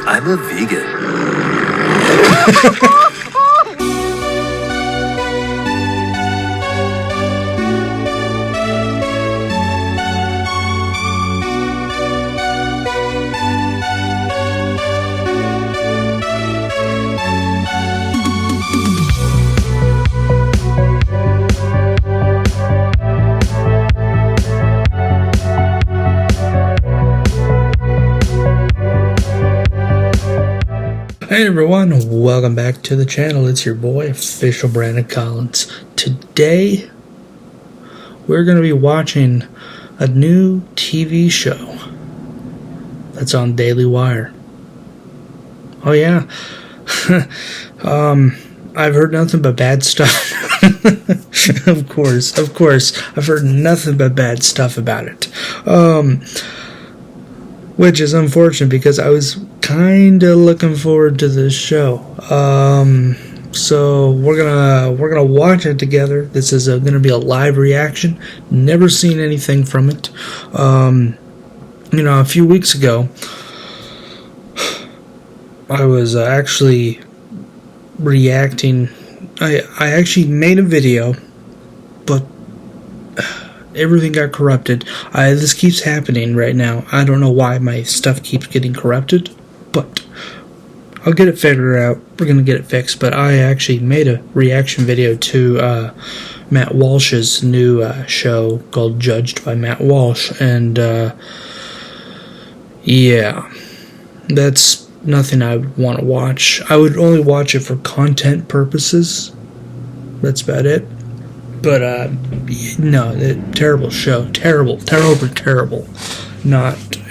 I'm a vegan. Hey everyone, welcome back to the channel. It's your boy, Official Brandon Collins. Today, we're going to be watching a new TV show that's on DailyWire. Oh yeah, I've heard nothing but bad stuff. Of course, I've heard nothing but bad stuff about it. Which is unfortunate because I was kinda looking forward to this show. So we're gonna watch it together. This is gonna be a live reaction. Never seen anything from it. A few weeks ago, I was actually reacting. I actually made a video, but everything got corrupted. This keeps happening right now. I don't know why my stuff keeps getting corrupted, but I'll get it figured out. We're going to get it fixed. But I actually made a reaction video to Matt Walsh's new show called Judged by Matt Walsh. And yeah, that's nothing I would want to watch. I would only watch it for content purposes. That's about it. But, no, terrible show. Terrible.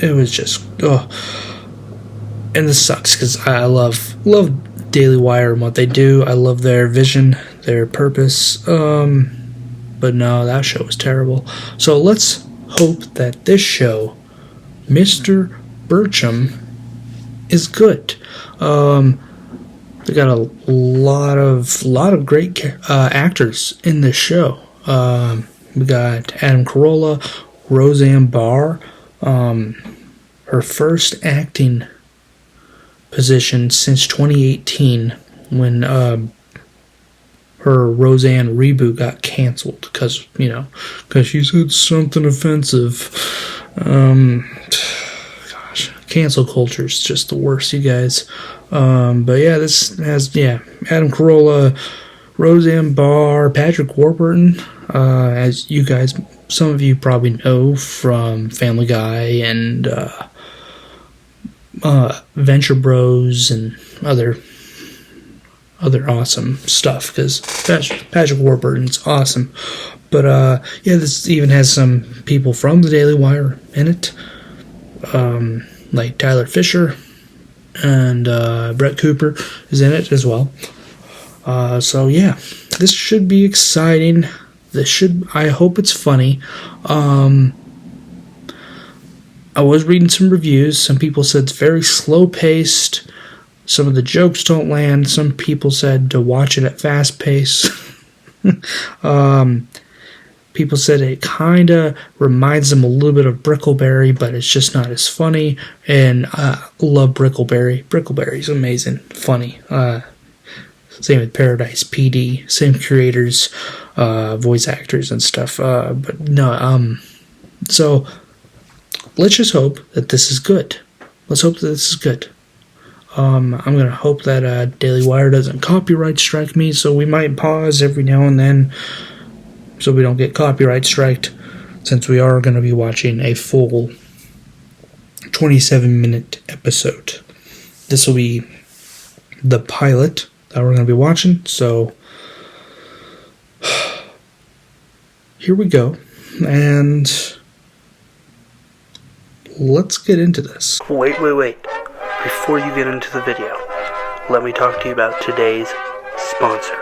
It was just, and this sucks, because I love Daily Wire and what they do. I love their vision, their purpose, but no, that show was terrible. So let's hope that this show, Mr. Birchum, is good. They got a lot of great actors in this show. We got Adam Carolla, Roseanne Barr, her first acting position since 2018 when her Roseanne reboot got canceled because she said something offensive. Cancel culture is just the worst, you guys. But yeah, this has Adam Carolla, Roseanne Barr, Patrick Warburton, as you guys, some of you probably know from Family Guy and Venture Bros and other awesome stuff, because Patrick Warburton's awesome. But yeah, this even has some people from the Daily Wire in it. Like Tyler Fisher and Brett Cooper is in it as well. So yeah, this should be exciting. I hope it's funny. I was reading some reviews. Some people said it's very slow paced. Some of the jokes don't land. Some people said to watch it at fast pace. People said it kind of reminds them a little bit of Brickleberry, but it's just not as funny. And I love Brickleberry. Brickleberry's amazing, funny. Same with Paradise PD. Same creators, voice actors and stuff. But no, so let's just hope that this is good. Let's hope that this is good. I'm going to hope that Daily Wire doesn't copyright strike me, so we might pause every now and then so we don't get copyright striked, since we are going to be watching a full 27-minute episode. This will be the pilot that we're going to be watching, so here we go, and let's get into this. Wait. Before you get into the video, let me talk to you about today's sponsor.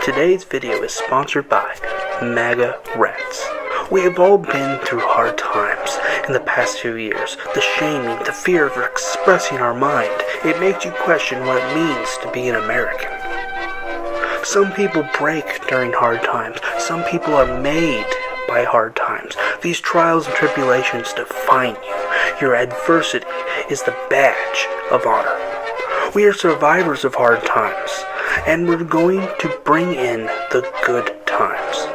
Today's video is sponsored by MAGA Rats. We have all been through hard times in the past few years. The shaming, the fear of expressing our mind. It makes you question what it means to be an American. Some people break during hard times. Some people are made by hard times. These trials and tribulations define you. Your adversity is the badge of honor. We are survivors of hard times, and we're going to bring in the good times.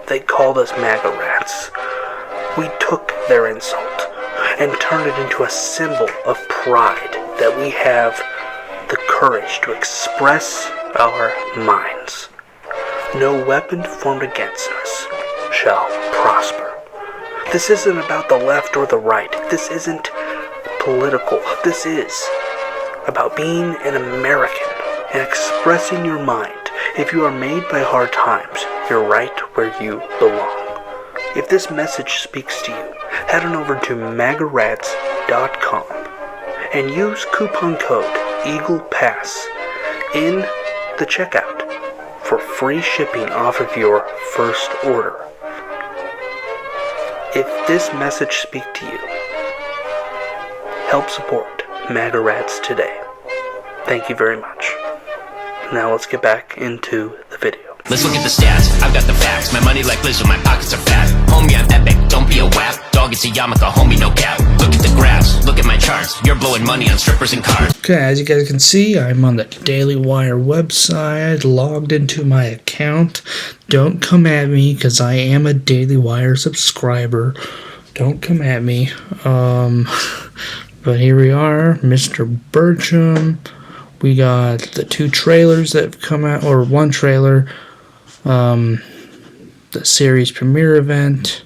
They called us MAGA rats. We took their insult and turned it into a symbol of pride that we have the courage to express our minds. No weapon formed against us shall prosper. This isn't about the left or the right. This isn't political. This is about being an American and expressing your mind. If you are made by hard times, you're right where you belong. If this message speaks to you, head on over to magarats.com and use coupon code EaglePass in the checkout for free shipping off of your first order. If this message speaks to you, help support MAGA Rats today. Thank you very much. Now let's get back into the video. Let's look at the stats, I've got the facts. My money like Lizzo, my pockets are fat. Homie, I'm epic, don't be a wap. Dog, it's a yarmulke, homie, no cap. Look at the graphs, look at my charts. You're blowing money on strippers and cars. Okay, as you guys can see, I'm on the DailyWire website, logged into my account. Don't come at me, because I am a DailyWire subscriber. Don't come at me. But here we are, Mr. Birchum. We got the 2 trailers that have come out, or 1 trailer. The series premiere event.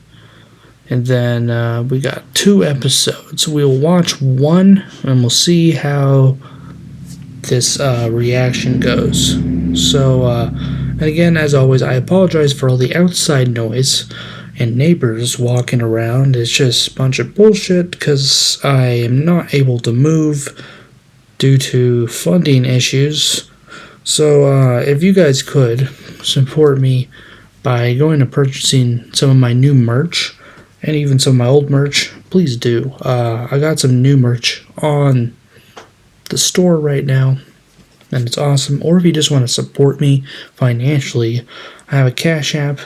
And then we got 2 episodes. We'll watch 1 and we'll see how this reaction goes. So, and again, as always, I apologize for all the outside noise and neighbors walking around. It's just a bunch of bullshit because I am not able to move due to funding issues. So if you guys could support me by going to purchasing some of my new merch and even some of my old merch, please do. I got some new merch on the store right now, and it's awesome. Or if you just want to support me financially, I have a Cash App.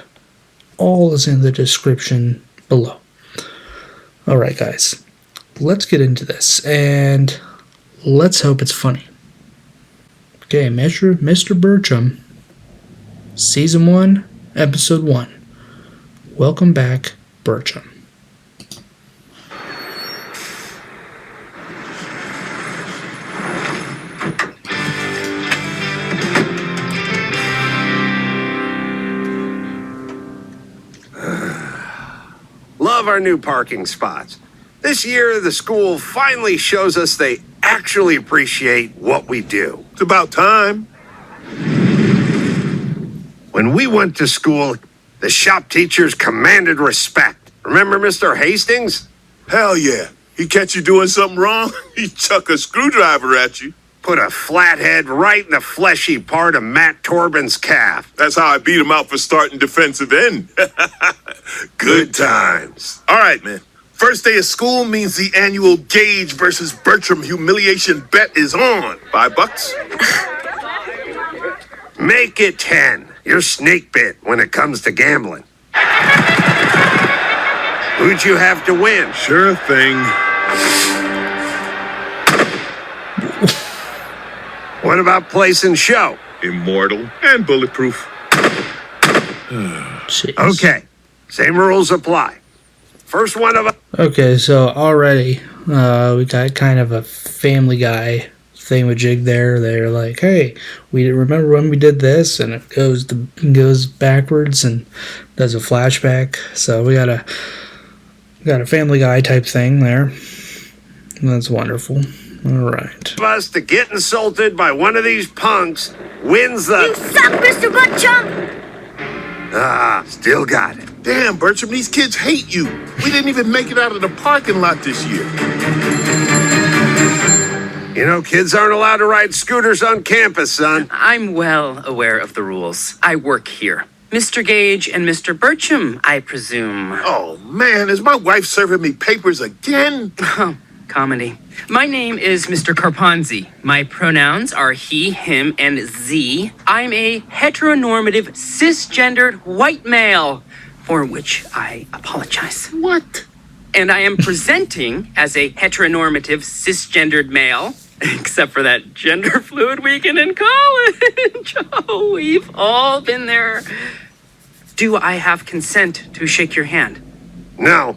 All is in the description below. Alright guys, let's get into this, and let's hope it's funny. Okay, Mr. Birchum, Season 1, Episode 1. Welcome back, Birchum. Love our new parking spots. This year, the school finally shows us they actually appreciate what we do. It's about time. When we went to school, the shop teachers commanded respect. Remember Mr. Hastings? Hell yeah. He catch you doing something wrong, he chuck a screwdriver at you. Put a flathead right in the fleshy part of Matt Torben's calf. That's how I beat him out for starting defensive end. Good times. All right, man. First day of school means the annual Gage versus Birchum humiliation bet is on. $5? Make it 10. You're snake bit when it comes to gambling. Who'd you have to win? Sure thing. What about place and show? Immortal and bulletproof. Jeez. Okay, same rules apply. First one of us. Okay, so already we got kind of a Family Guy thingamajig there. They're like, hey, we remember when we did this, and it goes backwards and does a flashback. So we got a Family Guy type thing there. That's wonderful. All right. Us to get insulted by one of these punks wins the. You suck, Mr. Birchum! Still got it. Damn, Birchum, these kids hate you. We didn't even make it out of the parking lot this year. You know, kids aren't allowed to ride scooters on campus, son. I'm well aware of the rules. I work here. Mr. Gage and Mr. Birchum, I presume. Oh, man, is my wife serving me papers again? Comedy. My name is Mr. Carponzi. My pronouns are he, him, and z. I'm a heteronormative, cisgendered white male, for which I apologize. What? and I am presenting as a heteronormative cisgendered male. Except for that gender fluid weekend in college. Oh, we've all been there. Do I have consent to shake your hand? No.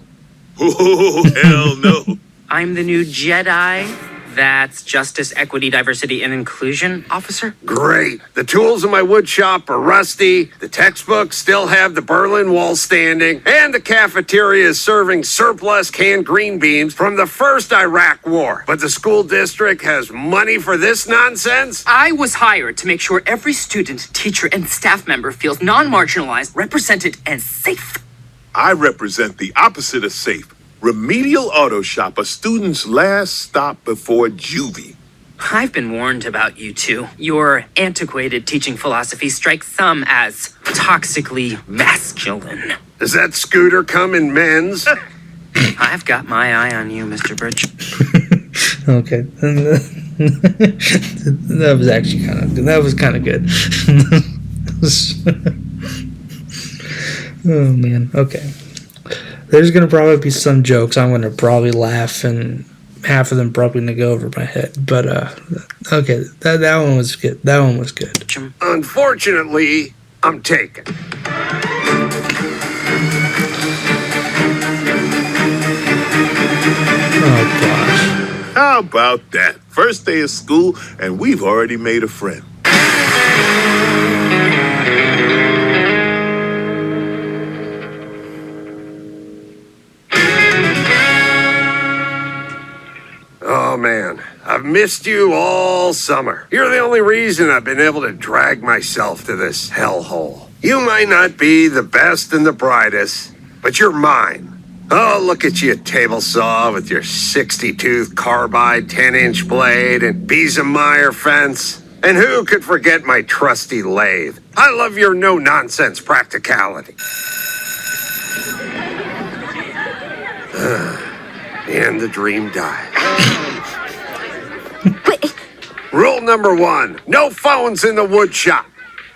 Oh, hell no. I'm the new Jedi. That's Justice, Equity, Diversity, and Inclusion Officer. Great. The tools in my wood shop are rusty, the textbooks still have the Berlin Wall standing, and the cafeteria is serving surplus canned green beans from the first Iraq War. But the school district has money for this nonsense? I was hired to make sure every student, teacher, and staff member feels non-marginalized, represented, and safe. I represent the opposite of safe. Remedial Auto Shop, a student's last stop before juvie. I've been warned about you two. Your antiquated teaching philosophy strikes some as toxically masculine. Does that scooter come in men's? I've got my eye on you, Mr. Birchum. Okay. That was actually kind of good. That was kind of good. Oh, man. Okay. There's going to probably be some jokes I'm going to probably laugh, and half of them probably going to go over my head. But, okay, that one was good. That one was good. Unfortunately, I'm taken. Oh, gosh. How about that? First day of school, and we've already made a friend. Oh, man, I've missed you all summer. You're the only reason I've been able to drag myself to this hellhole. You might not be the best and the brightest, but you're mine. Oh, look at you, table saw with your 60-tooth carbide 10-inch blade and Biesemeyer fence. And who could forget my trusty lathe? I love your no-nonsense practicality. And the dream died. Wait, Rule number 1, no phones in the wood shop.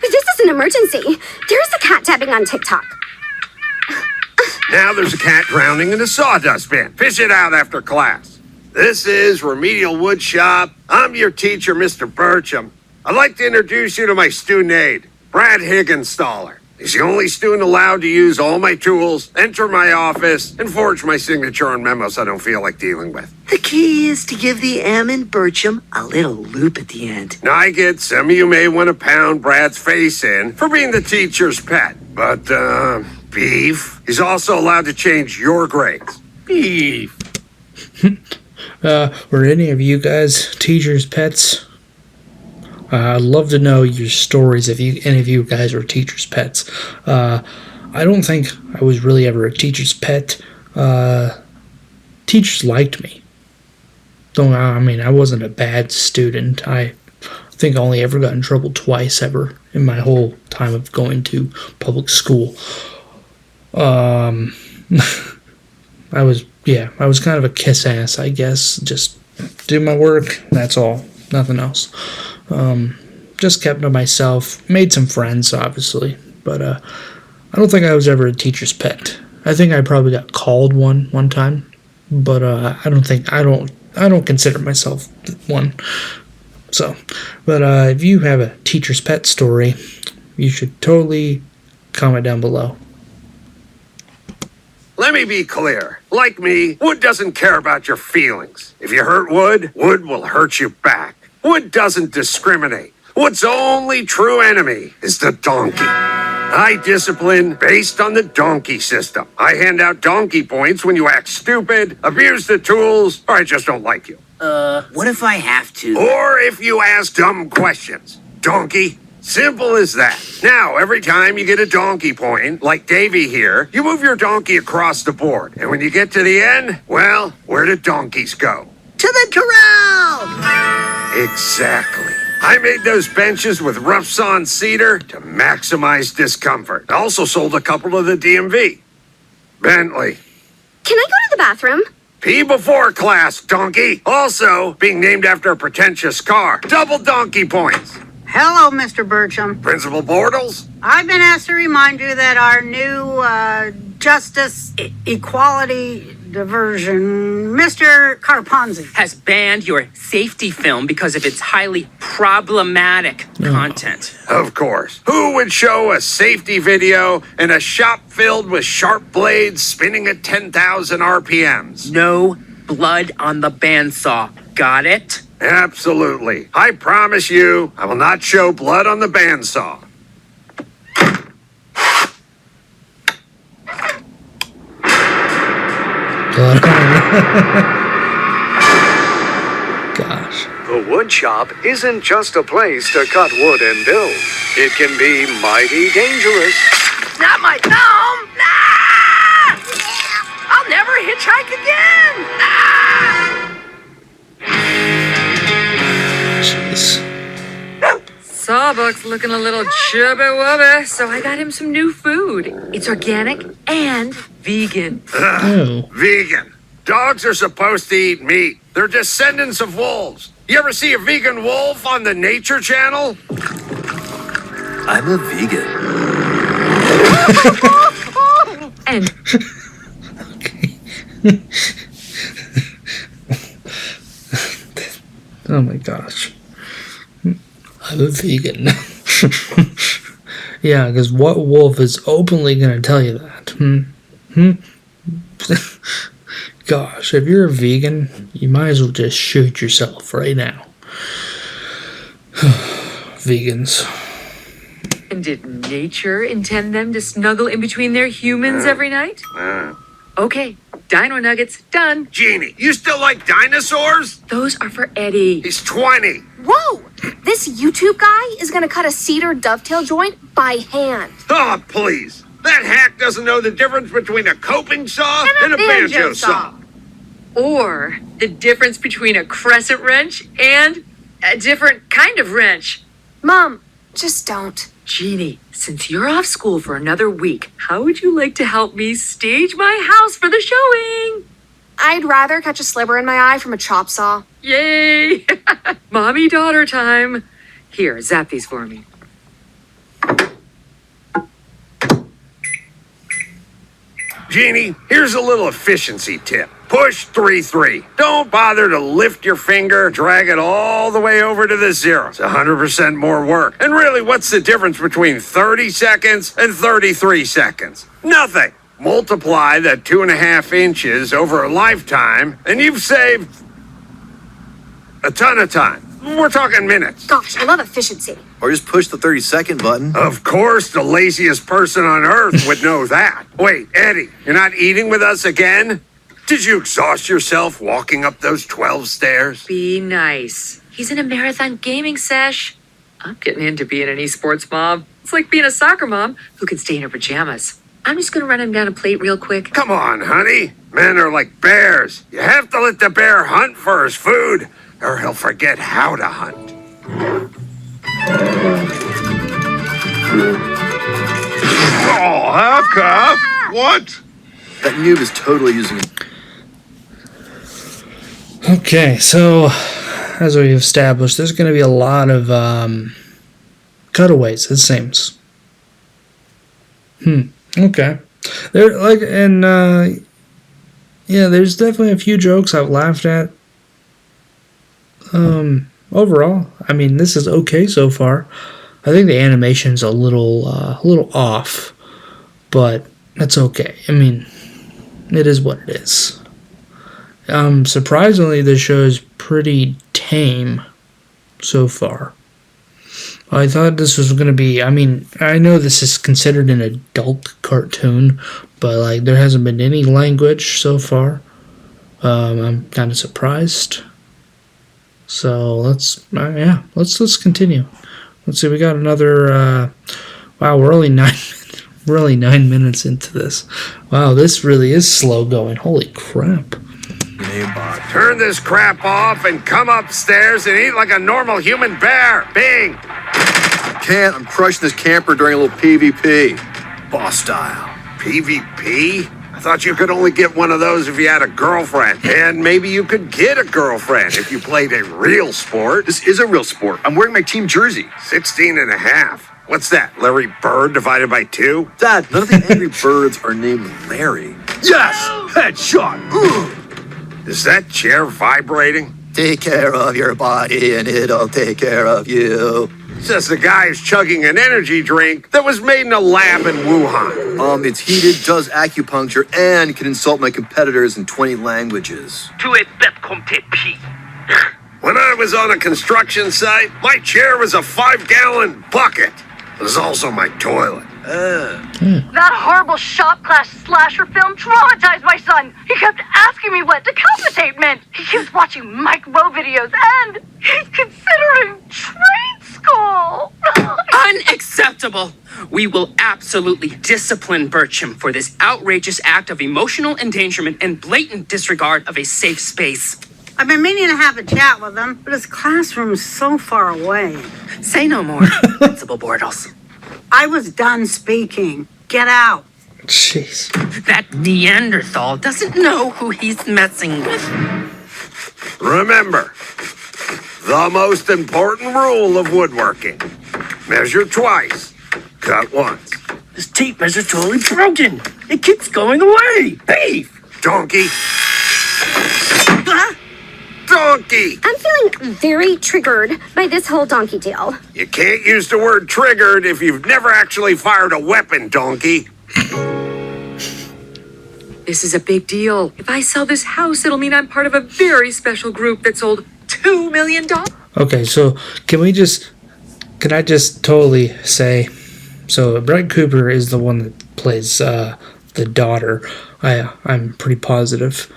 this is an emergency. There's a cat tapping on TikTok. Now there's a cat drowning in a sawdust bin. Fish it out after class. This is Remedial Wood Shop. I'm your teacher, Mr. Birchum. I'd like to introduce you to my student aide, Brad Higginstaller. He's the only student allowed to use all my tools, enter my office, and forge my signature on memos I don't feel like dealing with. The key is to give the M in Birchum a little loop at the end. Now, I get some of you may want to pound Brad's face in for being the teacher's pet, but, Beef is also allowed to change your grades. Beef. Were any of you guys teachers' pets? I'd love to know your stories if any of you guys were teachers' pets. I don't think I was really ever a teacher's pet. Teachers liked me. I wasn't a bad student. I think I only ever got in trouble twice ever in my whole time of going to public school. I was kind of a kiss ass, I guess. Just do my work, that's all. Nothing else. Just kept to myself. Made some friends, obviously, but I don't think I was ever a teacher's pet. I think I probably got called one time, but I don't consider myself one. So, but if you have a teacher's pet story, you should totally comment down below. Let me be clear. Like me, Wood doesn't care about your feelings. If you hurt Wood, Wood will hurt you back. Wood doesn't discriminate. Wood's only true enemy is the donkey. I discipline based on the donkey system. I hand out donkey points when you act stupid, abuse the tools, or I just don't like you. What if I have to? Or if you ask dumb questions. Donkey. Simple as that. Now, every time you get a donkey point, like Davy here, you move your donkey across the board. And when you get to the end, well, where do donkeys go? To the corral! Exactly. I made those benches with rough sawn cedar to maximize discomfort. I also sold a couple to the DMV. Bentley. Can I go to the bathroom? Pee before class, donkey. Also, being named after a pretentious car. Double donkey points. Hello, Mr. Birchum. Principal Bortles? I've been asked to remind you that our new Justice, Equality, diversion. Mr. Carponzi. Has banned your safety film because of its highly problematic content. Of course. Who would show a safety video in a shop filled with sharp blades spinning at 10,000 RPMs? No blood on the bandsaw. Got it? Absolutely. I promise you, I will not show blood on the bandsaw. Gosh. The wood shop isn't just a place to cut wood and build. It can be mighty dangerous. Not my thumb! Ah! I'll never hitchhike again! Ah! Jeez. Sawbuck's looking a little chubby wubby, so I got him some new food. It's organic and vegan. Oh. Vegan. Dogs are supposed to eat meat. They're descendants of wolves. You ever see a vegan wolf on the Nature Channel? I'm a vegan. And Okay. Oh my gosh. I'm a vegan. Yeah, because what wolf is openly going to tell you that? Gosh, if you're a vegan, you might as well just shoot yourself right now. Vegans. And did nature intend them to snuggle in between their humans every night? Okay, dino nuggets, done. Jeannie, you still like dinosaurs? Those are for Eddie. He's 20. Whoa! This YouTube guy is gonna cut a cedar dovetail joint by hand. Oh, please. That hack doesn't know the difference between a coping saw and a banjo saw. Or the difference between a crescent wrench and a different kind of wrench. Mom, just don't. Jeannie, since you're off school for another week, how would you like to help me stage my house for the showing? I'd rather catch a sliver in my eye from a chop saw. Yay! Mommy-daughter time. Here, zap these for me. Jeannie, here's a little efficiency tip. Push 3-3. Don't bother to lift your finger, drag it all the way over to the zero. It's 100% more work. And really, what's the difference between 30 seconds and 33 seconds? Nothing. Multiply that 2.5 inches over a lifetime, and you've saved a ton of time. We're talking minutes. Gosh, I love efficiency. Or just push the 30-second button. Of course, the laziest person on earth would know that. Wait, Eddie, you're not eating with us again? Did you exhaust yourself walking up those 12 stairs? Be nice. He's in a marathon gaming sesh. I'm getting into being an esports mom. It's like being a soccer mom who can stay in her pajamas. I'm just gonna run him down a plate real quick. Come on, honey. Men are like bears. You have to let the bear hunt for his food, or he'll forget how to hunt. Oh, half calf? What? That noob is totally using it. Okay, so as we established, there's going to be a lot of cutaways, it seems. Okay. There, like, and yeah, there's definitely a few jokes I've laughed at. Overall, I mean, this is okay so far. I think the animation's a little off, but that's okay. I mean, it is what it is. Surprisingly, the show is pretty tame so far. I thought this was going to be, I mean, I know this is considered an adult cartoon, but like there hasn't been any language so far. I'm kind of surprised. So let's continue. Let's see, we got another, wow, we're only 9 minutes into this. Wow, this really is slow going. Holy crap. Turn this crap off and come upstairs and eat like a normal human bear. Bing! Can't. I'm crushing this camper during a little PvP. Boss style. PvP? I thought you could only get one of those if you had a girlfriend. And maybe you could get a girlfriend if you played a real sport. This is a real sport. I'm wearing my team jersey. 16 and a half. What's that, Larry Bird divided by 2? Dad, none of the angry birds are named Larry. Yes! Headshot! Is that chair vibrating? Take care of your body and it'll take care of you. Says the guy who's chugging an energy drink that was made in a lab in Wuhan. It's heated, does acupuncture, and can insult my competitors in 20 languages. When I was on a construction site, my chair was a 5-gallon bucket. It was also my toilet. That horrible shop class slasher film traumatized my son. He kept asking me what decapitate meant. He keeps watching Mike Rowe videos and he's considering trade school. Unacceptable! We will absolutely discipline Birchum for this outrageous act of emotional endangerment and blatant disregard of a safe space. I've been meaning to have a chat with him, but his classroom is so far away. Say no more, Principal Bortles. I was done speaking. Get out. Jeez. That Neanderthal doesn't know who he's messing with. Remember, the most important rule of woodworking. Measure twice, cut once. This tape measure's totally broken. It keeps going away. Beef! Donkey. Donkey! I'm feeling very triggered by this whole donkey deal. You can't use the word triggered if you've never actually fired a weapon, donkey. This is a big deal. If I sell this house, it'll mean I'm part of a very special group that sold $2 million. Okay, so can I just totally say, so Brett Cooper is the one that plays the daughter. I'm pretty positive.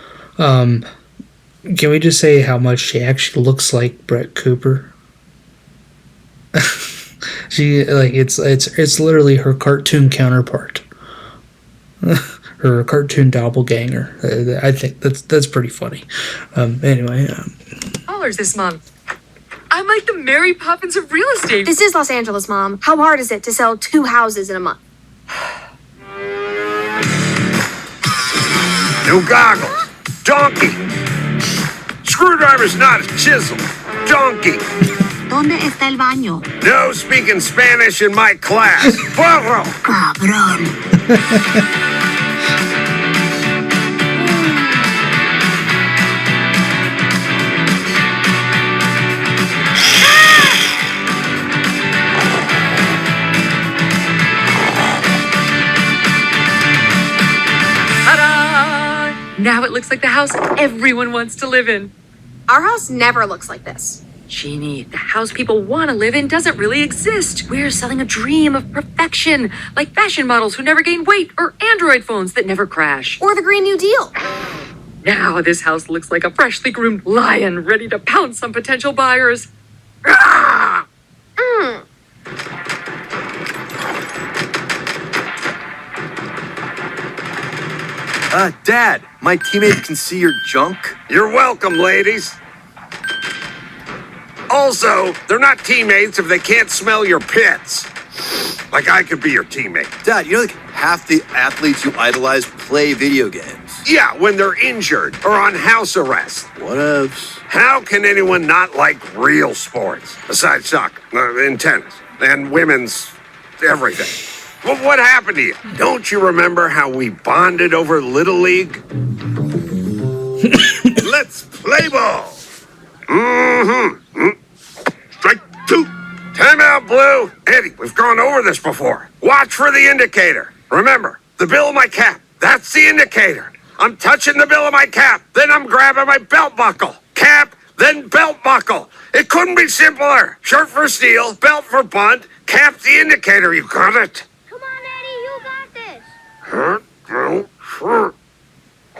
Can we just say how much she actually looks like Brett Cooper? It's literally her cartoon counterpart, her cartoon doppelganger. I think that's pretty funny. Anyway, Dollars this month. I'm like the Mary Poppins of real estate. This is Los Angeles, Mom. How hard is it to sell 2 houses in a month? New goggles. Donkey. Screwdriver's not a chisel. Donkey. ¿Dónde está el baño? No speaking Spanish in my class. Burro. Cabrón. Ta-da! Now it looks like the house everyone wants to live in. Our house never looks like this. Jeannie, the house people want to live in doesn't really exist. We're selling a dream of perfection, like fashion models who never gain weight or Android phones that never crash. Or the Green New Deal. Now this house looks like a freshly groomed lion ready to pounce on potential buyers. Ah! Dad, my teammates can see your junk. You're welcome, ladies. Also, they're not teammates if they can't smell your pits. Like I could be your teammate. Dad, you know like half the athletes you idolize play video games. Yeah, when they're injured or on house arrest. Whatevs. How can anyone not like real sports? Besides soccer, and tennis, and women's everything. Well, what happened to you? Don't you remember how we bonded over Little League? Let's play ball. Strike 2. Time out, Blue. Eddie, we've gone over this before. Watch for the indicator. Remember, the bill of my cap. That's the indicator. I'm touching the bill of my cap. Then I'm grabbing my belt buckle. Cap, then belt buckle. It couldn't be simpler. Shirt for steal, belt for bunt, cap the indicator. You got it? Come on, Eddie, you got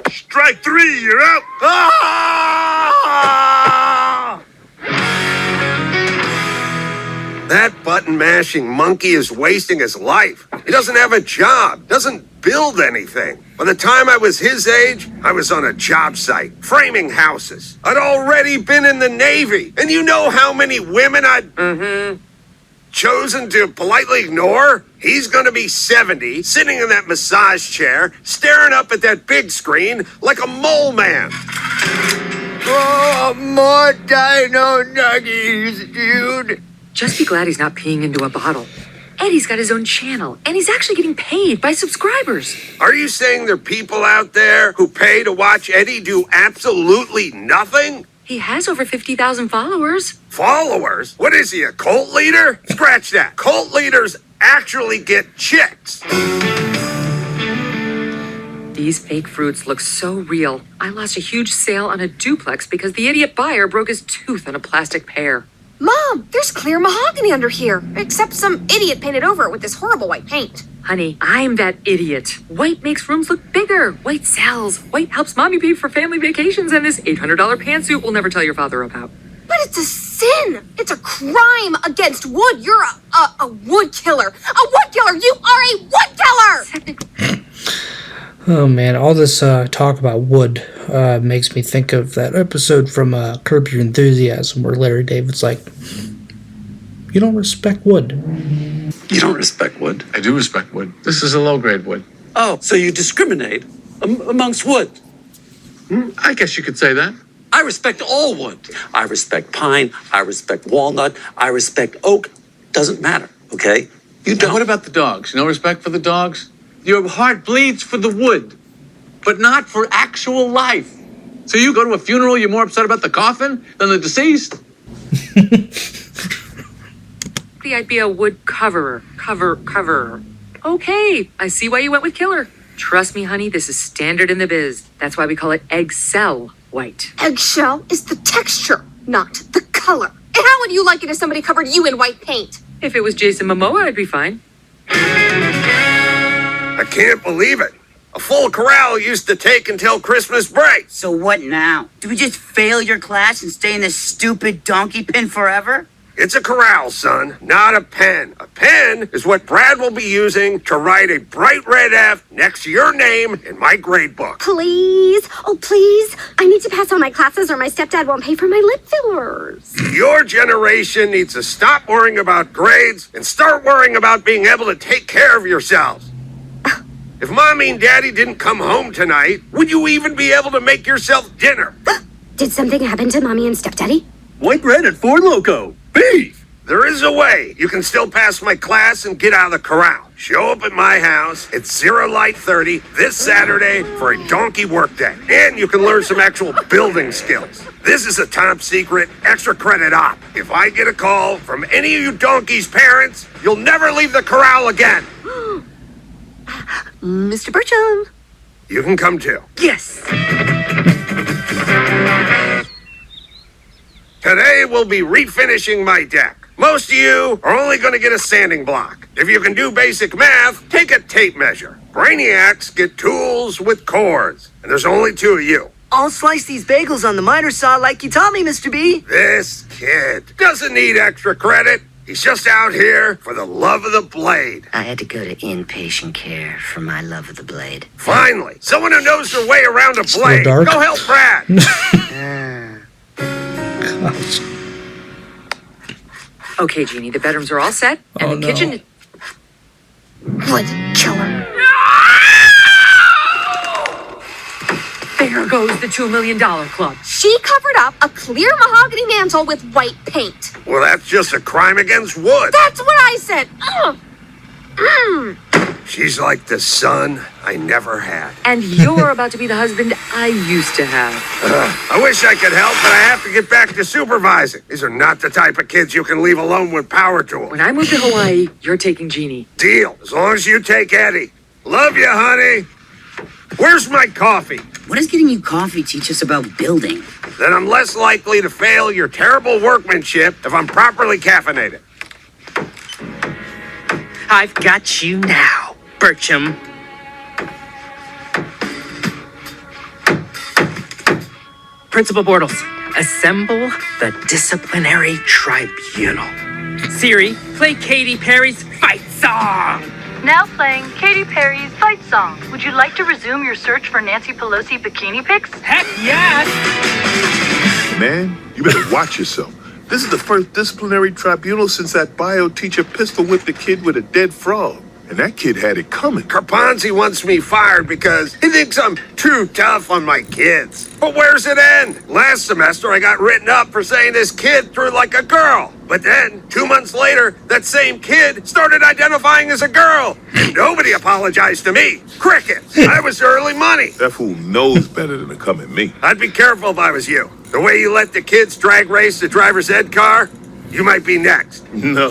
this. Strike 3, you're out. Ah! That button-mashing monkey is wasting his life. He doesn't have a job, doesn't build anything. By the time I was his age, I was on a job site, framing houses. I'd already been in the Navy, and you know how many women I'd chosen to politely ignore? He's gonna be 70, sitting in that massage chair, staring up at that big screen like a mole man. Oh, more dino nuggies, dude. Just be glad he's not peeing into a bottle. Eddie's got his own channel, and he's actually getting paid by subscribers. Are you saying there are people out there who pay to watch Eddie do absolutely nothing? He has over 50,000 followers. Followers? What is he, a cult leader? Scratch that. Cult leaders actually get chicks. These fake fruits look so real. I lost a huge sale on a duplex because the idiot buyer broke his tooth on a plastic pear. Mom, there's clear mahogany under here, except some idiot painted over it with this horrible white paint. Honey, I'm that idiot. White makes rooms look bigger. White sells. White helps mommy pay for family vacations, and this $800 pantsuit we'll never tell your father about. But it's a sin. It's a crime against wood. You're a wood killer. A wood killer. You are a wood killer. Oh man, all this talk about wood makes me think of that episode from Curb Your Enthusiasm where Larry David's like, you don't respect wood. You don't respect wood? I do respect wood. This is a low-grade wood. Oh, so you discriminate amongst wood? I guess you could say that. I respect all wood. I respect pine. I respect walnut. I respect oak. Doesn't matter, okay? You don't. What about the dogs? No respect for the dogs? Your heart bleeds for the wood, but not for actual life. So you go to a funeral, you're more upset about the coffin than the deceased? I'd be a wood coverer. Coverer. Okay, I see why you went with killer. Trust me, honey, this is standard in the biz. That's why we call it eggshell white. Eggshell is the texture, not the color. And how would you like it if somebody covered you in white paint? If it was Jason Momoa, I'd be fine. I can't believe it. A full corral used to take until Christmas break. So what now? Do we just fail your class and stay in this stupid donkey pen forever? It's a corral, son, not a pen. A pen is what Brad will be using to write a bright red F next to your name in my grade book. Please, oh please, I need to pass all my classes or my stepdad won't pay for my lip fillers. Your generation needs to stop worrying about grades and start worrying about being able to take care of yourselves. If Mommy and Daddy didn't come home tonight, would you even be able to make yourself dinner? Did something happen to Mommy and Stepdaddy? White bread and Four Loko. Beef! There is a way you can still pass my class and get out of the corral. Show up at my house at 0 Light 30 this Saturday for a donkey workday. And you can learn some actual building skills. This is a top secret extra credit op. If I get a call from any of you donkeys' parents, you'll never leave the corral again. Mr. Birchum. You can come too. Yes. Today we'll be refinishing my deck. Most of you are only going to get a sanding block. If you can do basic math, take a tape measure. Brainiacs get tools with cores. And there's only 2 of you. I'll slice these bagels on the miter saw like you taught me, Mr. B. This kid doesn't need extra credit. He's just out here for the love of the blade. I had to go to inpatient care for my love of the blade. Finally, someone who knows their way around a Still blade. dark? Go help Brad. Okay, Jeannie, the bedrooms are all set, and the kitchen... Wood killer. There goes the $2 million club. She covered up a clear mahogany mantle with white paint. Well, that's just a crime against wood. That's what I said. Ugh. She's like the son I never had. And you're about to be the husband I used to have. I wish I could help, but I have to get back to supervising. These are not the type of kids you can leave alone with power tools. When I move to Hawaii, you're taking Jeannie. Deal, as long as you take Eddie. Love you, honey. Where's my coffee? What does getting you coffee teach us about building? Then I'm less likely to fail your terrible workmanship if I'm properly caffeinated. I've got you now, Birchum. Principal Bortles, assemble the disciplinary tribunal. Siri, play Katy Perry's fight song. Now playing Katy Perry's fight song. Would you like to resume your search for Nancy Pelosi bikini pics? Heck yes! Man, you better watch yourself. This is the first disciplinary tribunal since that bio teacher pistol whipped the kid with a dead frog. and that kid had it coming. Carponzi wants me fired because he thinks I'm too tough on my kids. But where's it end? Last semester, I got written up for saying this kid threw like a girl. But then, 2 months later, that same kid started identifying as a girl. And nobody apologized to me. Crickets. I was early money. That fool knows better than to come at me. I'd be careful if I was you. The way you let the kids drag race the driver's ed car, you might be next. No.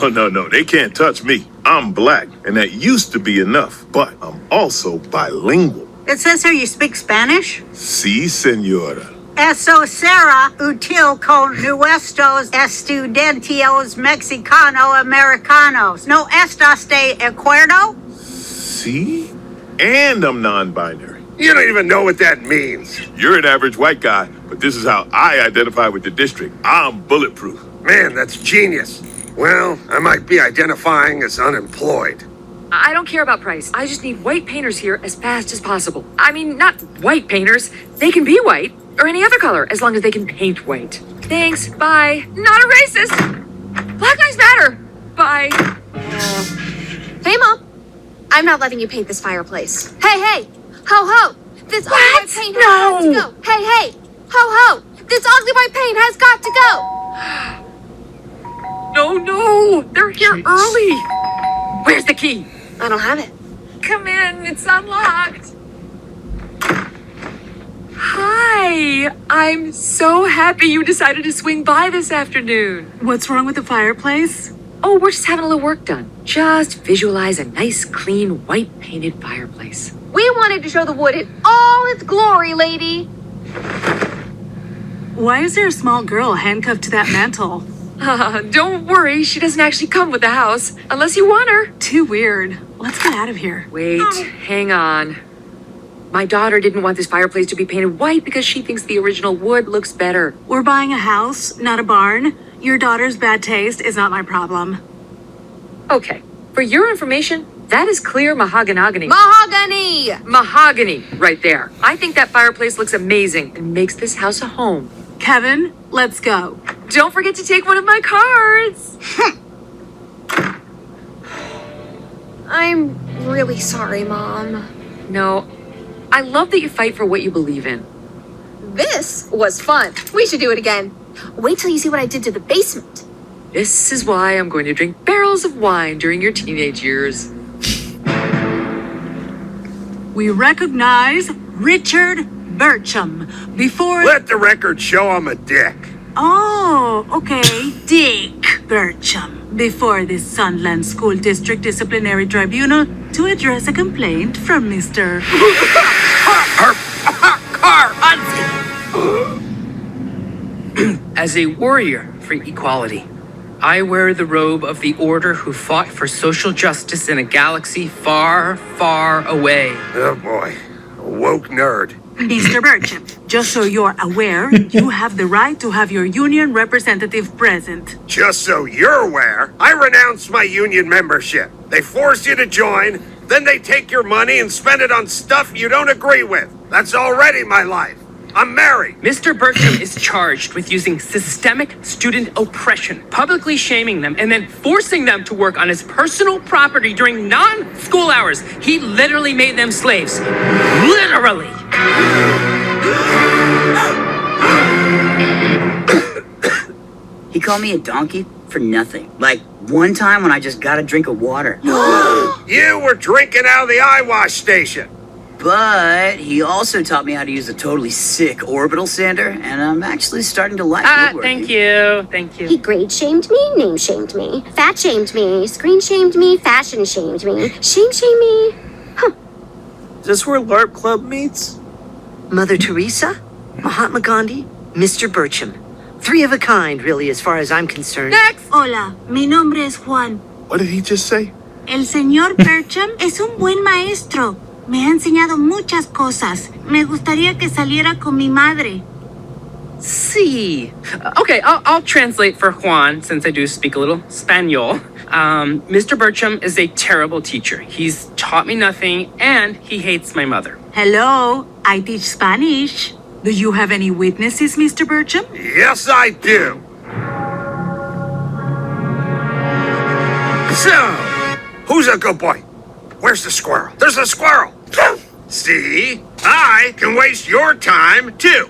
They can't touch me. I'm black, and that used to be enough. But I'm also bilingual. It says here you speak Spanish? Sí, señora. Eso será útil con nuestros estudiantes mexicano-americanos. ¿No estás de acuerdo? See? And I'm non-binary. You don't even know what that means. You're an average white guy, but this is how I identify with the district. I'm bulletproof. Man, that's genius. Well, I might be identifying as unemployed. I don't care about price. I just need white painters here as fast as possible. I mean, not white painters. They can be white or any other color as long as they can paint white. Thanks. Bye. Not a racist. Black Lives Matter. Bye. Hey, Mom. I'm not letting you paint this fireplace. Hey. Ho, ho. This ugly white paint has got to go. Hey. Ho, ho. This ugly white paint has got to go. No. They're here early. Where's the key? I don't have it. Come in. It's unlocked. Hi. I'm so happy you decided to swing by this afternoon. What's wrong with the fireplace? Oh, we're just having a little work done. Just visualize a nice, clean, white painted fireplace. We wanted to show the wood in all its glory, lady. Why is there a small girl handcuffed to that mantle? Don't worry, she doesn't actually come with the house, unless you want her. Too weird. Let's get out of here. Wait, hang on. My daughter didn't want this fireplace to be painted white because she thinks the original wood looks better. We're buying a house, not a barn. Your daughter's bad taste is not my problem. Okay, for your information, that is clear mahogany. Mahogany! Right there. I think that fireplace looks amazing and makes this house a home. Kevin, let's go. Don't forget to take one of my cards. I'm really sorry, Mom. No, I love that you fight for what you believe in. This was fun. We should do it again. Wait till you see what I did to the basement. This is why I'm going to drink barrels of wine during your teenage years. We recognize Richard Birchum before... Let the record show I'm a dick. Oh, okay. Dick Birchum before the Sunland School District Disciplinary Tribunal to address a complaint from Mr. As a warrior for equality, I wear the robe of the Order who fought for social justice in a galaxy far, far away. Oh boy, a woke nerd. Mr. Birchum, just so you're aware, you have the right to have your union representative present. Just so you're aware, I renounced my union membership. They force you to join, then they take your money and spend it on stuff you don't agree with. That's already my life. I'm married. Mr. Birchum is charged with using systemic student oppression, publicly shaming them, and then forcing them to work on his personal property during non-school hours. He literally made them slaves. Literally. He called me a donkey for nothing. Like one time when I just got a drink of water. You were drinking out of the eye wash station. But he also taught me how to use a totally sick orbital sander, and I'm actually starting to like woodworking. Thank you. He grade shamed me, name shamed me, fat shamed me, screen shamed me, fashion shamed me, shamed me. Is this where LARP Club meets? Mother Teresa, Mahatma Gandhi, Mr. Birchum. Three of a kind, really, as far as I'm concerned. Next! Hola, mi nombre es Juan. What did he just say? El señor Birchum es un buen maestro. Me ha enseñado muchas cosas. Me gustaría que saliera con mi madre. Sí. Okay, I'll translate for Juan, since I do speak a little Spanish. Mr. Birchum is a terrible teacher. He's taught me nothing, and he hates my mother. Hello, I teach Spanish. Do you have any witnesses, Mr. Birchum? Yes, I do. So, who's a good boy? Where's the squirrel? There's a squirrel! See? I can waste your time, too.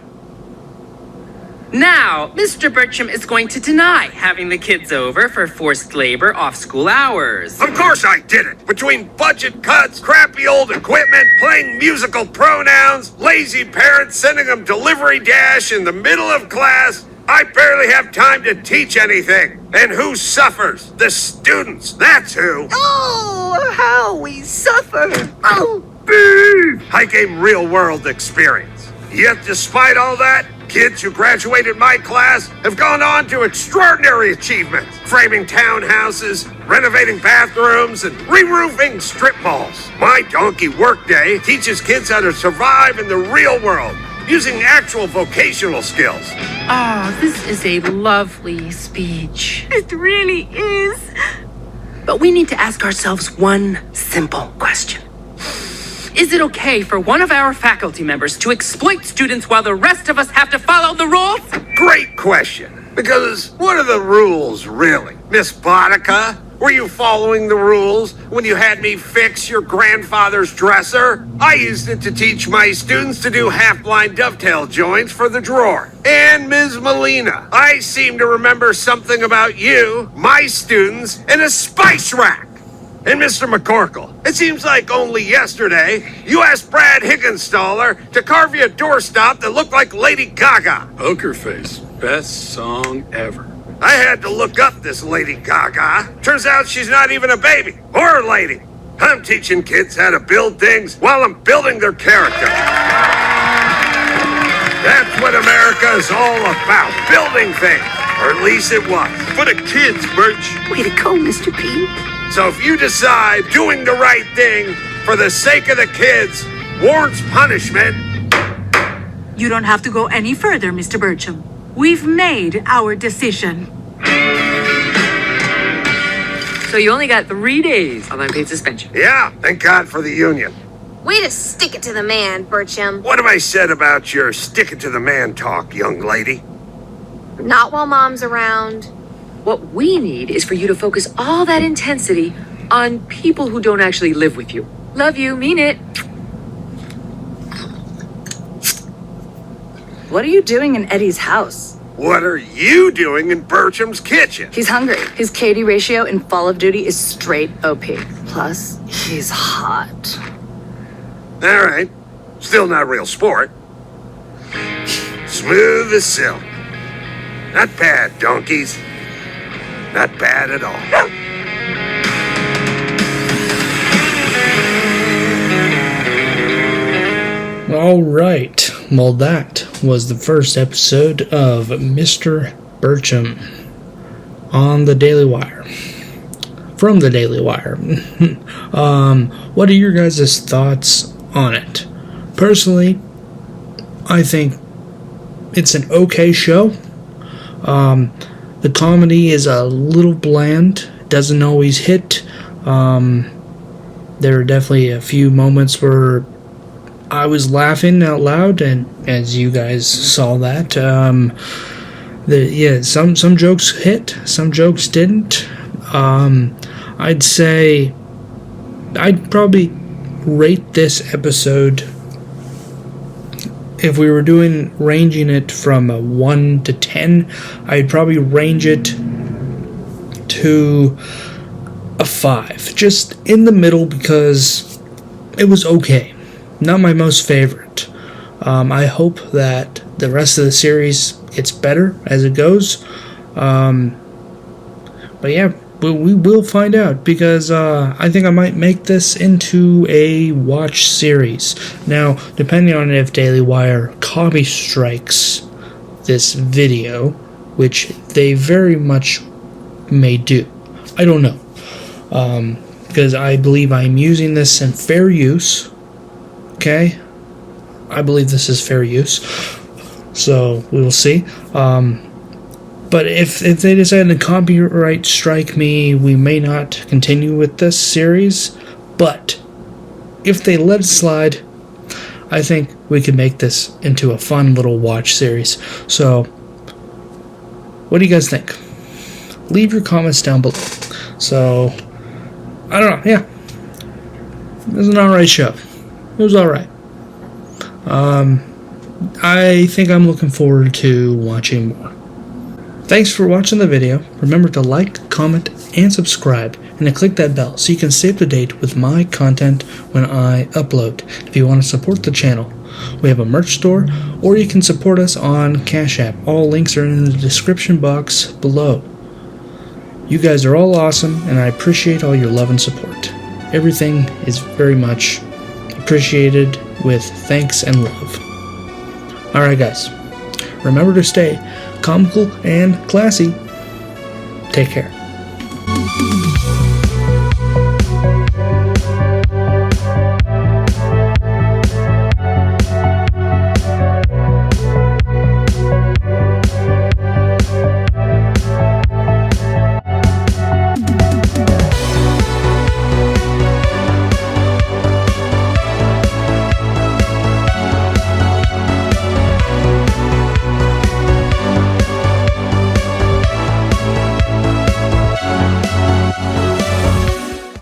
Now, Mr. Birchum is going to deny having the kids over for forced labor off school hours. Of course I did it. Between budget cuts, crappy old equipment, playing musical pronouns, lazy parents sending them delivery dash in the middle of class, I barely have time to teach anything. And who suffers? The students. That's who. Oh, how we suffer. Oh, Beef! I gained real-world experience. Yet, despite all that, kids who graduated my class have gone on to extraordinary achievements, framing townhouses, renovating bathrooms, and re-roofing strip malls. My donkey workday teaches kids how to survive in the real world, using actual vocational skills. Oh, this is a lovely speech. It really is. But we need to ask ourselves one simple question. Is it okay for one of our faculty members to exploit students while the rest of us have to follow the rules? Great question. Because what are the rules, really? Miss Boudica? Were you following the rules when you had me fix your grandfather's dresser? I used it to teach my students to do half-blind dovetail joints for the drawer. And Ms. Molina, I seem to remember something about you, my students, and a spice rack. And Mr. McCorkle, it seems like only yesterday you asked Brad Higginstaller to carve you a doorstop that looked like Lady Gaga. Poker Face, best song ever. I had to look up this Lady Gaga. Turns out she's not even a baby or a lady. I'm teaching kids how to build things while I'm building their character. That's what America is all about, building things. Or at least it was. For the kids, Birch. Way to go, Mr. P. So if you decide doing the right thing for the sake of the kids warrants punishment... You don't have to go any further, Mr. Birchum. We've made our decision. So you only got 3 days of unpaid suspension. Yeah, thank God for the union. Way to stick it to the man, Birchum. What have I said about your stick-it-to-the-man talk, young lady? Not while Mom's around. What we need is for you to focus all that intensity on people who don't actually live with you. Love you, mean it. What are you doing in Eddie's house? What are you doing in Birchum's kitchen? He's hungry. His KD ratio in Fall of Duty is straight OP. Plus, he's hot. All right. Still not a real sport. Smooth as silk. Not bad, donkeys. Not bad at all. All right. Well, that was the first episode of Mr. Birchum on the Daily Wire. From the Daily Wire. What are your guys' thoughts on it? Personally, I think it's an okay show. The comedy is a little bland, doesn't always hit. There are definitely a few moments where I was laughing out loud, and as you guys saw that, some jokes hit, some jokes didn't. I'd say I'd probably rate this episode, if we were ranging it from a 1 to 10, I'd probably range it to a 5. Just in the middle, because it was okay. Not my most favorite. I hope that the rest of the series gets better as it goes. But yeah, we will find out, because I think I might make this into a watch series. Now, depending on if Daily Wire copy strikes this video, which they very much may do. I don't know. Because I believe I'm using this in fair use. Okay? I believe this is fair use. So, we will see. But if they decide to copyright strike me, we may not continue with this series. But if they let it slide, I think we could make this into a fun little watch series. So, what do you guys think? Leave your comments down below. So, I don't know, yeah. It was an alright show. It was alright. I think I'm looking forward to watching more. Thanks for watching the video. Remember to like, comment, and subscribe, and to click that bell so you can stay up to date with my content when I upload. If you want to support the channel, we have a merch store, or you can support us on Cash App. All links are in the description box below. You guys are all awesome, and I appreciate all your love and support. Everything is very much appreciated with thanks and love. Alright guys, remember to stay comical and classy. Take care.